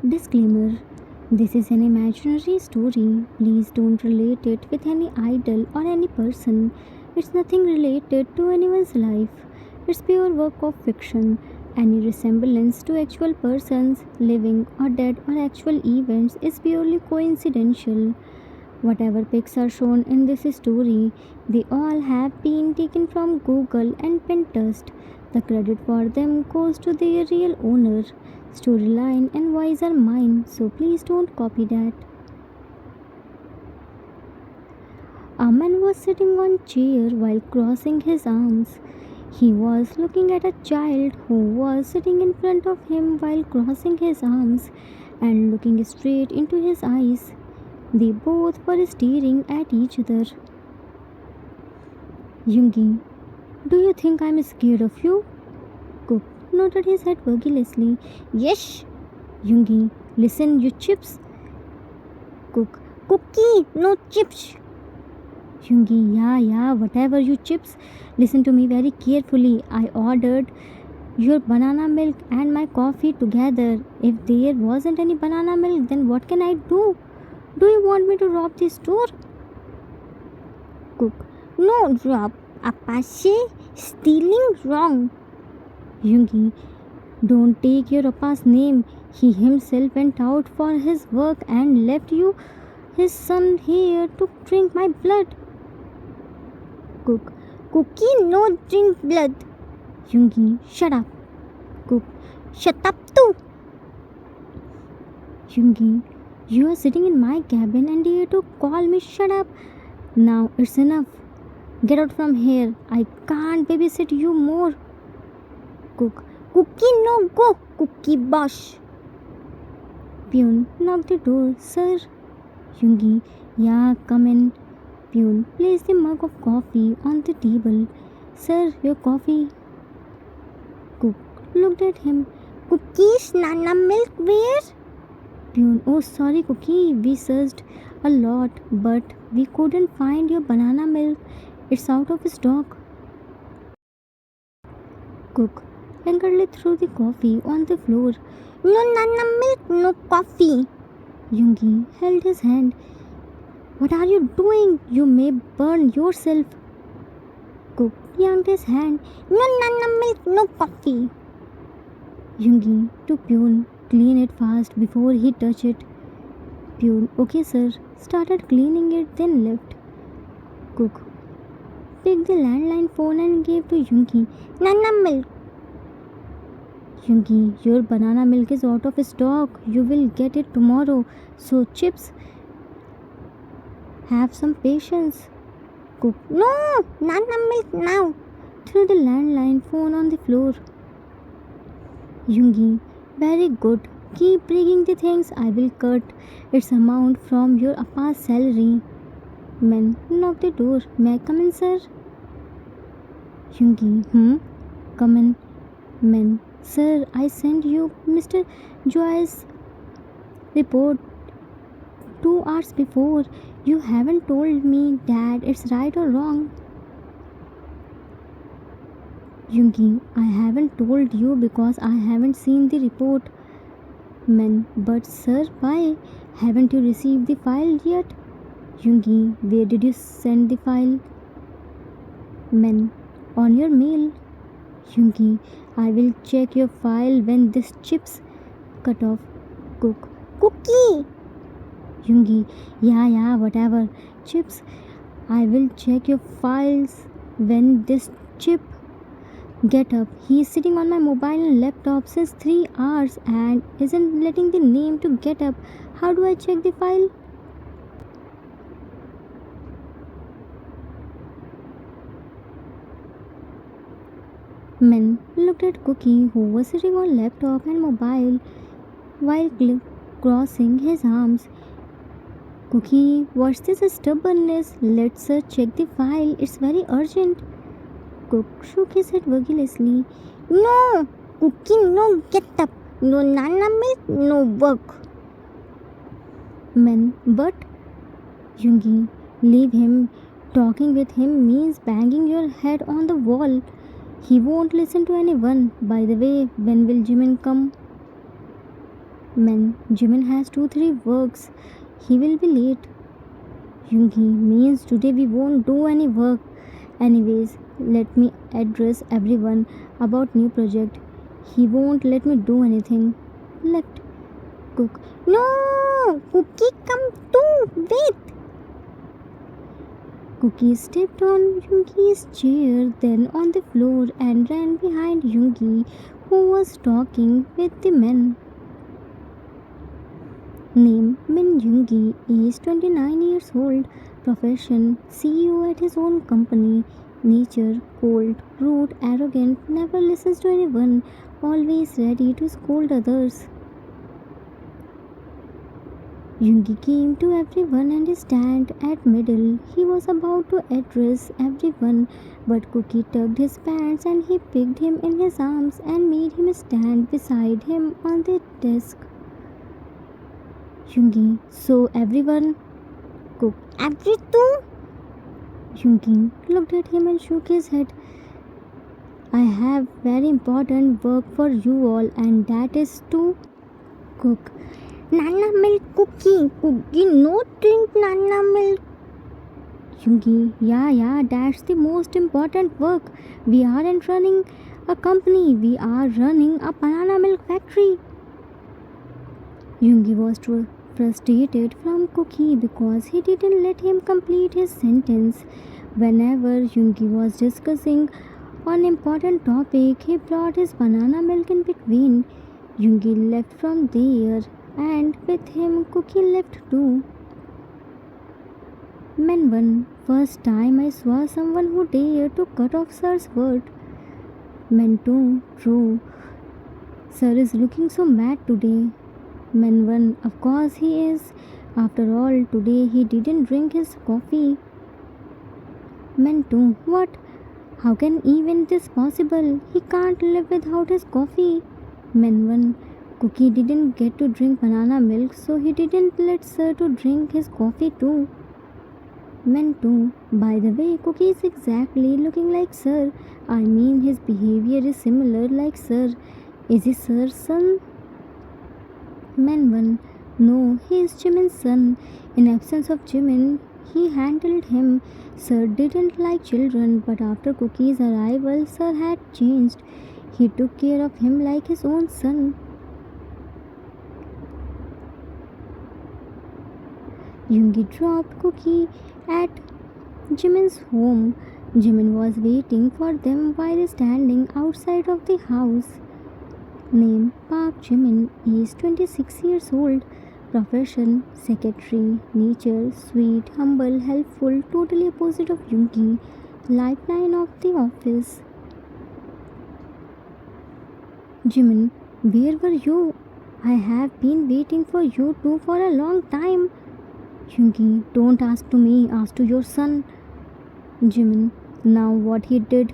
Disclaimer: this is an imaginary story. Please don't relate it with any idol or any person. It's nothing related to anyone's life. It's pure work of fiction. Any resemblance to actual persons, living or dead, or actual events is purely coincidental. Whatever pics are shown in this story, they all have been taken from Google and Pinterest. The credit for them goes to their real owner. Storyline and voice are mine, so please don't copy that. A man was sitting on a chair while crossing his arms. He was looking at a child who was sitting in front of him while crossing his arms and looking straight into his eyes. They both were staring at each other. Yungi, do you think I'm scared of you? Cook nodded his head vigorously. Yes. Yungi, listen, you chips. Cook, cookie, no chips. Yungi, yeah, whatever you chips. Listen to me very carefully. I ordered your banana milk and my coffee together. If there wasn't any banana milk, then what can I do? Do you want me to rob the store? Cook, no, rob. Apache, stealing wrong. Yungi, don't take your Appa's name. He himself went out for his work and left you, his son, here to drink my blood. Cook, Cookie, no drink blood. Yungi, shut up. Cook, shut up too. Yungi, you are sitting in my cabin and you to call me shut up. Now it's enough. Get out from here. I can't babysit you more. Cook, Cookie, no go. Cookie boss. Pune knocked the door. Sir. Yungi, yeah, come in. Pune placed the mug of coffee on the table. Sir, your coffee. Cook looked at him. Cookies, nana milk, where? Pune, oh sorry Cookie, we searched a lot but we couldn't find your banana milk. It's out of stock. Cook angrily threw the coffee on the floor. No nana milk, no coffee. Yungi held his hand. What are you doing? You may burn yourself. Cook yanked his hand. No nana milk, no coffee. Yungi to Pune. Clean it fast before he touch it. Pune, okay sir, started cleaning it then left. Cook picked the landline phone and gave to Yungi. Nana milk. Yungi, your banana milk is out of stock. You will get it tomorrow. So chips, have some patience. Cook, no, nana milk now. Threw the landline phone on the floor. Yungi, very good. Keep bringing the things. I will cut its amount from your Appa's salary. Men knocked the door. May I come in, sir? Yungi, come in. Men, sir, I sent you Mr. Joy's report 2 hours before. You haven't told me that it's right or wrong. Yungi, I haven't told you because I haven't seen the report. Men, but sir, why? Haven't you received the file yet? Yungi, where did you send the file? Men, on your mail. Yungi, I will check your file when this chip's cut off. Cook, Cookie. Yungi, yeah, whatever. Chips, I will check your files when this chip get up. He is sitting on my mobile and laptop since 3 hours and isn't letting the name to get up. How do I check the file? Men looked at Cookie, who was sitting on laptop and mobile while crossing his arms. Cookie, what's this stubbornness? Let's check the file. It's very urgent. Cook shook his head vigorously. No, Cookie, no, get up. No nana milk, no work. Men, but Yungi, leave him. Talking with him means banging your head on the wall. He won't listen to anyone. By the way, when will Jimin come? Man, Jimin has 2-3 works. He will be late. Yoongi means today we won't do any work. Anyways, let me address everyone about new project. He won't let me do anything. Let cook. No! Cookie, come too! Wait! Cookie stepped on Yoongi's chair, then on the floor, and ran behind Yoongi, who was talking with the men. Name Min Yoongi is 29 years old. Profession CEO at his own company. Nature cold, rude, arrogant, never listens to anyone, always ready to scold others. Yoongi came to everyone and stand at middle. He was about to address everyone, but Cookie tugged his pants and he picked him in his arms and made him stand beside him on the desk. Yoongi, so everyone cook. Everything? Yoongi looked at him and shook his head. I have very important work for you all, and that is to cook. Nana milk cookie. Cookie, no drink Nana milk. Yoongi, yeah, that's the most important work. We aren't running a company, we are running a banana milk factory. Yoongi was frustrated from Cookie because he didn't let him complete his sentence. Whenever Yoongi was discussing on important topic, he brought his banana milk in between. Yoongi left from there, and with him Cookie left too. Men 1. First time I saw someone who dared to cut off Sir's word. Men 2. True. Sir is looking so mad today. Men 1. Of course he is. After all, today he didn't drink his coffee. Men 2. What? How can even this possible? He can't live without his coffee. Men 1. Cookie didn't get to drink banana milk, so he didn't let Sir to drink his coffee too. Men 2. By the way, Cookie is exactly looking like Sir. I mean, his behavior is similar like Sir. Is he Sir's son? Men 1. No, he is Jimin's son. In absence of Jimin, he handled him. Sir didn't like children, but after Cookie's arrival, Sir had changed. He took care of him like his own son. Yoongi dropped Cookie at Jimin's home. Jimin was waiting for them while standing outside of the house. Name Park Jimin is 26 years old. Profession secretary. Nature sweet, humble, helpful, totally opposite of Yoongi. Lifeline of the office. Jimin, where were you? I have been waiting for you two for a long time. Yoongi, don't ask to me, ask to your son. Jimin, now what he did?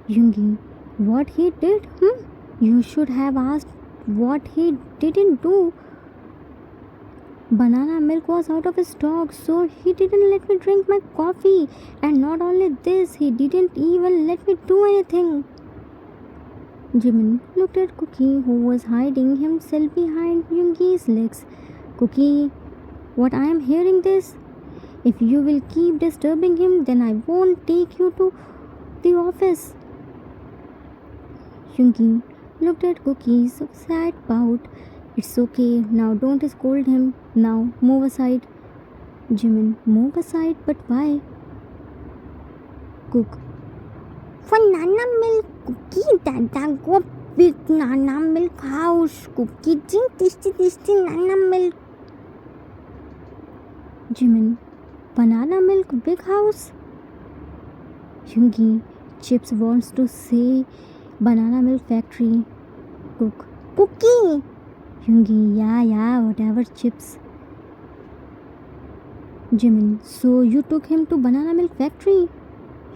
Yoongi, what he did? You should have asked what he didn't do. Banana milk was out of stock, so he didn't let me drink my coffee. And not only this, he didn't even let me do anything. Jimin looked at Cookie, who was hiding himself behind Yoongi's legs. Cookie, what I am hearing this? If you will keep disturbing him, then I won't take you to the office. Yoongi looked at Cookie's sad pout. It's okay, now don't scold him. Now move aside. Jimin, move aside, but why? Cook, for Nana milk, Cookie, Dada, go big Nana milk house. Cookie, drink tasty Nana milk. Jimin, banana milk big house? Yoongi, Chips wants to say banana milk factory. Cook, Cookie. Yoongi, yeah, whatever, Chips. Jimin, so you took him to banana milk factory?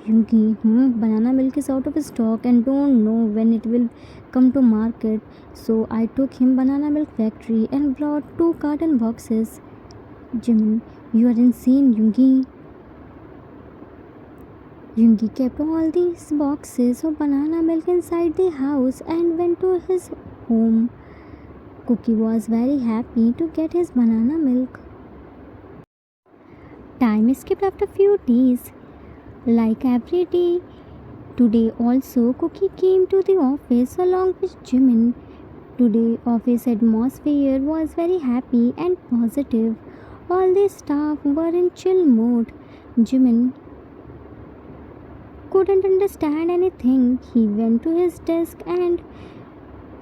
Yoongi, banana milk is out of stock and don't know when it will come to market. So I took him banana milk factory and brought 2 carton boxes. Jimin, you are insane, Yoongi. Yoongi kept all these boxes of banana milk inside the house and went to his home. Cookie was very happy to get his banana milk. Time skipped after few days. Like every day, today also Cookie came to the office along with Jimin. Today office atmosphere was very happy and positive. All the staff were in chill mode. Jimin couldn't understand anything. He went to his desk and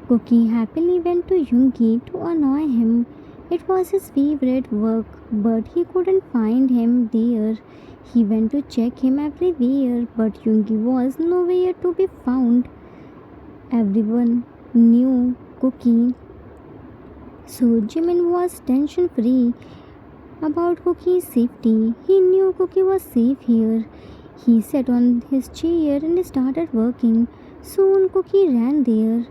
Cookie happily went to Yoongi to annoy him. It was his favorite work, but he couldn't find him there. He went to check him everywhere, but Yoongi was nowhere to be found. Everyone knew Cookie, so Jimin was tension free about Cookie's safety. He knew Cookie was safe here. He sat on his chair and started working. Soon Cookie ran there.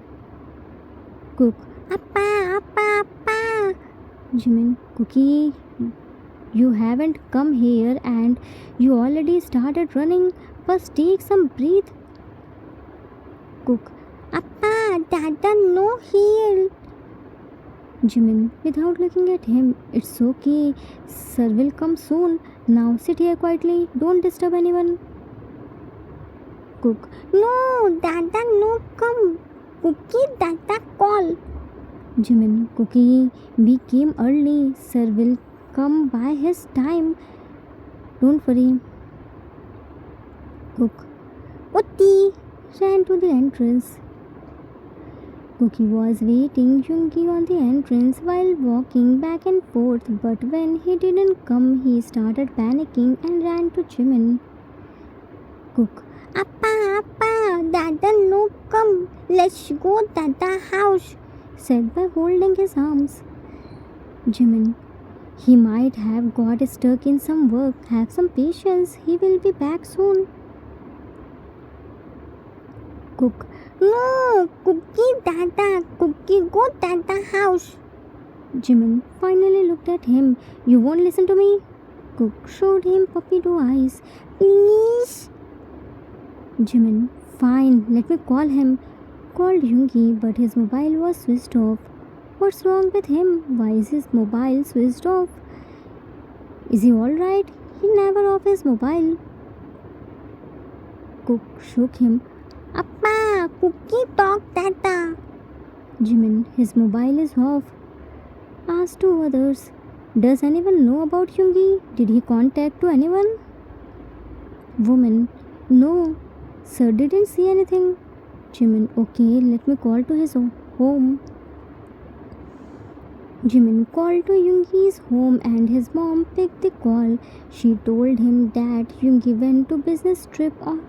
Cook, Appa, Appa, Appa. Jimin, Cookie, you haven't come here and you already started running. First take some breath. Cook, Appa, Dada, no here. Jimin, without looking at him, it's okay. Sir will come soon. Now sit here quietly. Don't disturb anyone. Cook, no, Dada, no come. Cookie, Dada, call. Jimin, Cookie, we came early. Sir will come by his time. Don't worry. Cook, Utti ran to the entrance. Cookie was waiting Yoongi on the entrance while walking back and forth, but when he didn't come, he started panicking and ran to Jimin. Cook, Appa, Appa, Dada no come. Let's go Dada house, said by holding his arms. Jimin, he might have got stuck in some work. Have some patience. He will be back soon. Cook, no, Cookie Dada, Cookie go Dada house. Jimin finally looked at him. You won't listen to me? Cook showed him puppy dog eyes. Please. Jimin, fine, let me call him. Called Yoongi, but his mobile was switched off. What's wrong with him? Why is his mobile switched off? Is he alright? He never off his mobile. Cook shook him. Appa, Cookie talk Dada. Jimin, his mobile is off. Asked two others. Does anyone know about Yoongi? Did he contact to anyone? Woman, no. Sir didn't see anything. Jimin, okay, let me call to his home. Jimin called to Yoongi's home and his mom picked the call. She told him that Yoongi went to business trip on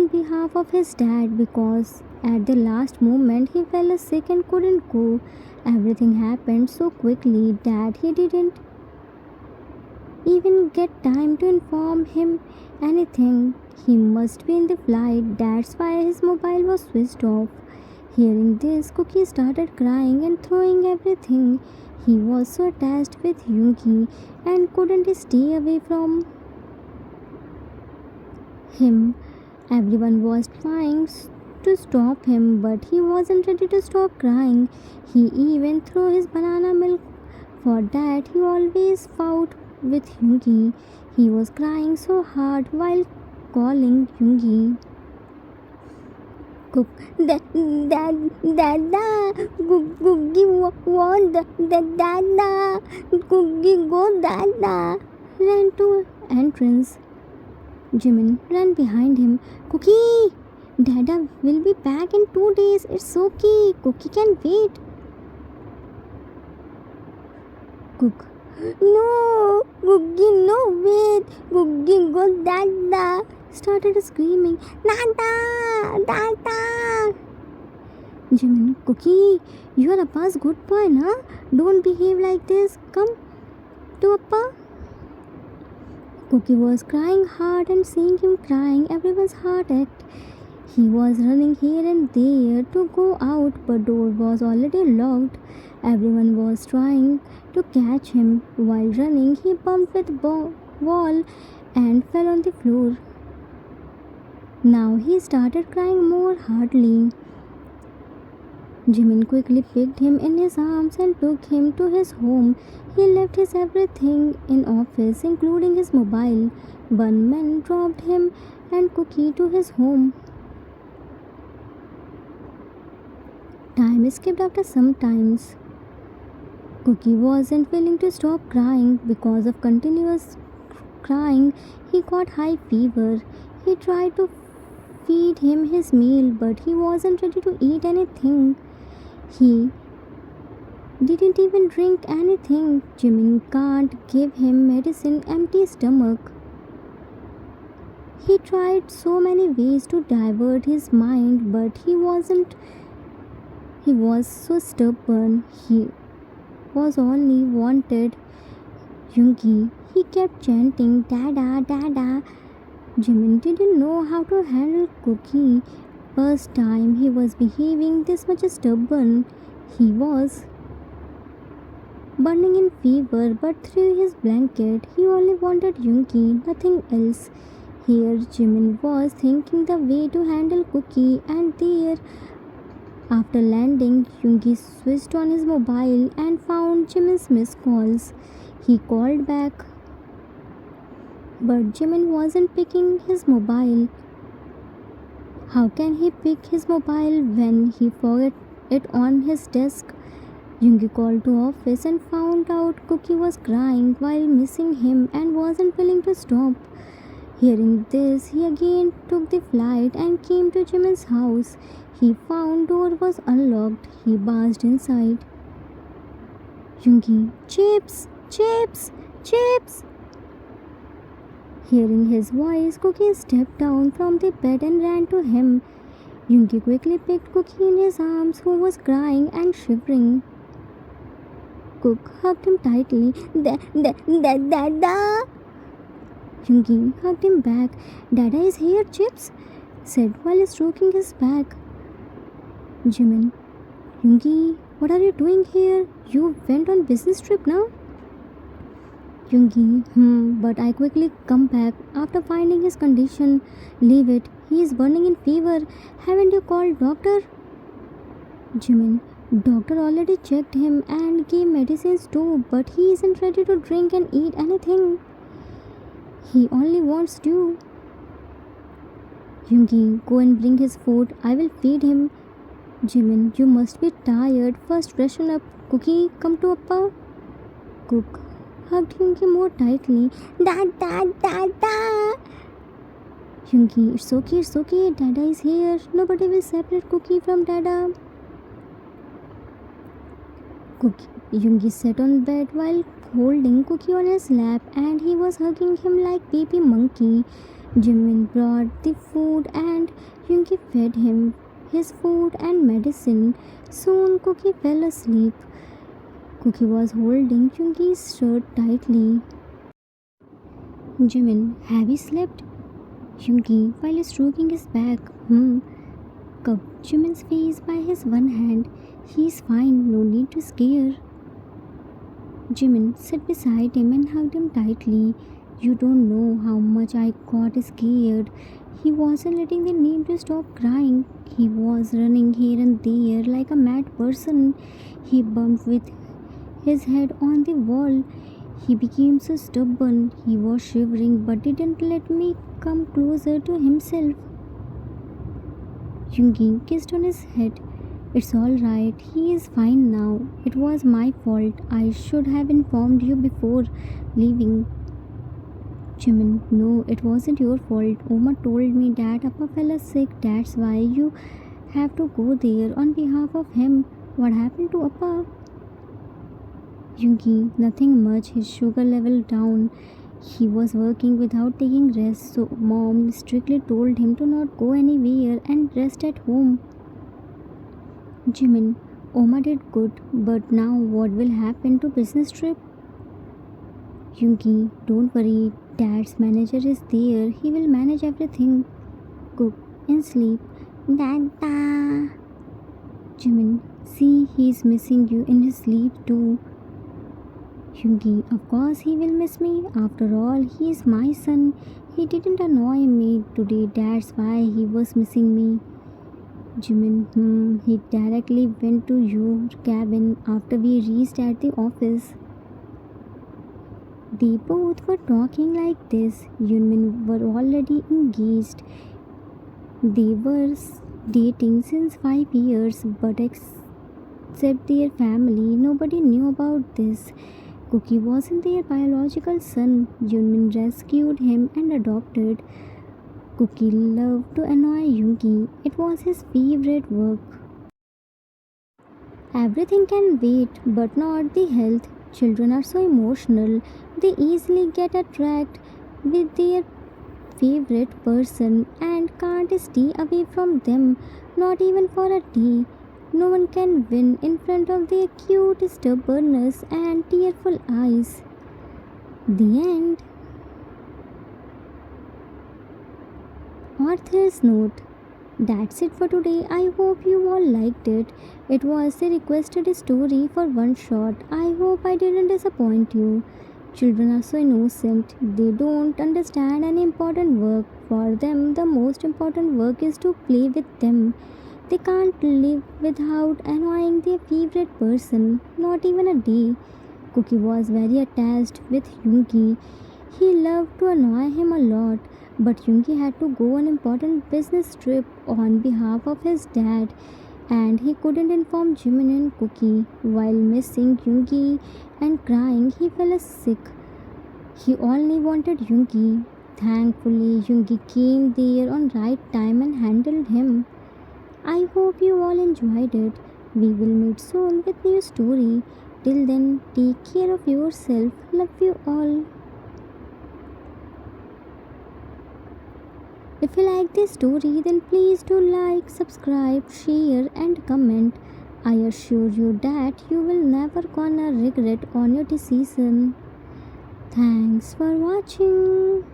behalf of his dad because at the last moment he fell sick and couldn't go. Everything happened so quickly that he didn't even get time to inform him anything. He must be in the flight, that's why his mobile was switched off. Hearing this, Cookie started crying and throwing everything. He was so attached with Yoongi and couldn't stay away from him. Everyone was trying to stop him, but he wasn't ready to stop crying. He even threw his banana milk. For that, he always fought with Yoongi. He was crying so hard while calling Yoongi. Cook, Dada, Cookie want Dada, Cookie go Dada. Ran to entrance. Jimin ran behind him. Cookie, Dada will be back in 2 days. It's okay. Cookie can wait. Cook, no, Cookie, no, wait. Cookie go Dada. Started screaming. Dada, Dada. Jimin, Cookie, you are Appa's good boy, na? Don't behave like this. Come to Appa. Cookie was crying hard and seeing him crying, everyone's heart ached. He was running here and there to go out, but door was already locked. Everyone was trying to catch him. While running, he bumped with wall and fell on the floor. Now he started crying more hardly. Jimin quickly picked him in his arms and took him to his home. He left his everything in office, including his mobile. One man dropped him and Cookie to his home. Time skipped after some times. Cookie wasn't willing to stop crying. Because of continuous crying, he got high fever. He tried to feed him his meal, but he wasn't ready to eat anything. He didn't even drink anything. Jimin can't give him medicine empty stomach. He tried so many ways to divert his mind, but he was so stubborn. He was only wanted Yoongi. He kept chanting Dada Dada. Jimin didn't know how to handle Cookie. First time he was behaving this much stubborn. He was burning in fever, but through his blanket he only wanted Yoongi, nothing else. Here Jimin was thinking the way to handle Cookie, and there after landing, Yoongi switched on his mobile and found Jimin's missed calls. He called back, but Jimin wasn't picking his mobile. How can he pick his mobile when he forgot it on his desk? Yoongi called to office and found out Cookie was crying while missing him and wasn't willing to stop. Hearing this, he again took the flight and came to Jimin's house. He found door was unlocked. He barged inside. Yoongi, chips, chips, chips. Hearing his voice, Cookie stepped down from the bed and ran to him. Yoongi quickly picked Cookie in his arms, who was crying and shivering. Cook hugged him tightly. Dada! Yoongi hugged him back. Dada is here, Chips, said while stroking his back. Jimin, Yoongi, what are you doing here? You went on business trip now? Yoongi, but I quickly come back after finding his condition. Leave it. He is burning in fever. Haven't you called doctor? Jimin, doctor already checked him and gave medicines too, but he isn't ready to drink and eat anything. He only wants you. Yoongi, go and bring his food. I will feed him. Jimin, you must be tired. First freshen up. Cookie, come to Appa. Cook hugged Yoongi more tightly. Dada! Yoongi, it's okay. Dada is here. Nobody will separate Cookie from Dada. Yoongi sat on bed while holding Cookie on his lap, and he was hugging him like baby monkey. Jimin brought the food and Yoongi fed him his food and medicine. Soon Cookie fell asleep. Cookie was holding Yoongi's shirt tightly. Jimin, have you slept? Yoongi, while stroking his back, cupped Jimin's face by his one hand. He's fine, no need to scare. Jimin sat beside him and hugged him tightly. You don't know how much I got scared. He wasn't letting the name to stop crying. He was running here and there like a mad person. He bumped with his head on the wall. He became so stubborn. He was shivering but didn't let me come closer to himself. Yoongi kissed on his head. It's all right. He is fine now. It was my fault. I should have informed you before leaving. Jimin, no, it wasn't your fault. Oma told me that Appa fell sick. That's why you have to go there on behalf of him. What happened to Appa? Yoongi, nothing much. His sugar level down. He was working without taking rest, so mom strictly told him to not go anywhere and rest at home. Jimin, Oma did good, but now what will happen to business trip? Yoongi, don't worry. Dad's manager is there. He will manage everything. Cook and sleep. Dada. Jimin, see, he is missing you in his sleep too. Yoongi, of course he will miss me. After all, he is my son. He didn't annoy me today. That's why he was missing me. Jimin, he directly went to your cabin after we reached at the office. They both were talking like this. Yunmin were already engaged. They were dating since 5 years, but except their family, nobody knew about this. Cookie wasn't their biological son. Yunmin rescued him and adopted. Cookie loved to annoy Yoongi. It was his favorite work. Everything can wait, but not the health. Children are so emotional. They easily get attracted with their favorite person and can't stay away from them, not even for a day. No one can win in front of their cute stubbornness and tearful eyes. The end. Author's note. That's it for today. I hope you all liked it. It was the requested story for one shot. I hope I didn't disappoint you. Children are so innocent. They don't understand any important work. For them, the most important work is to play with them. They can't live without annoying their favorite person, not even a day. Cookie was very attached with Yoongi. He loved to annoy him a lot, but Yoongi had to go on an important business trip on behalf of his dad, and he couldn't inform Jimin and Cookie. While missing Yoongi and crying, he fell sick. He only wanted Yoongi. Thankfully, Yoongi came there on right time and handled him. I hope you all enjoyed it. We will meet soon with new story. Till then, take care of yourself. Love you all. If you like this story, then please do like, subscribe, share, and comment. I assure you that you will never gonna regret on your decision. Thanks for watching.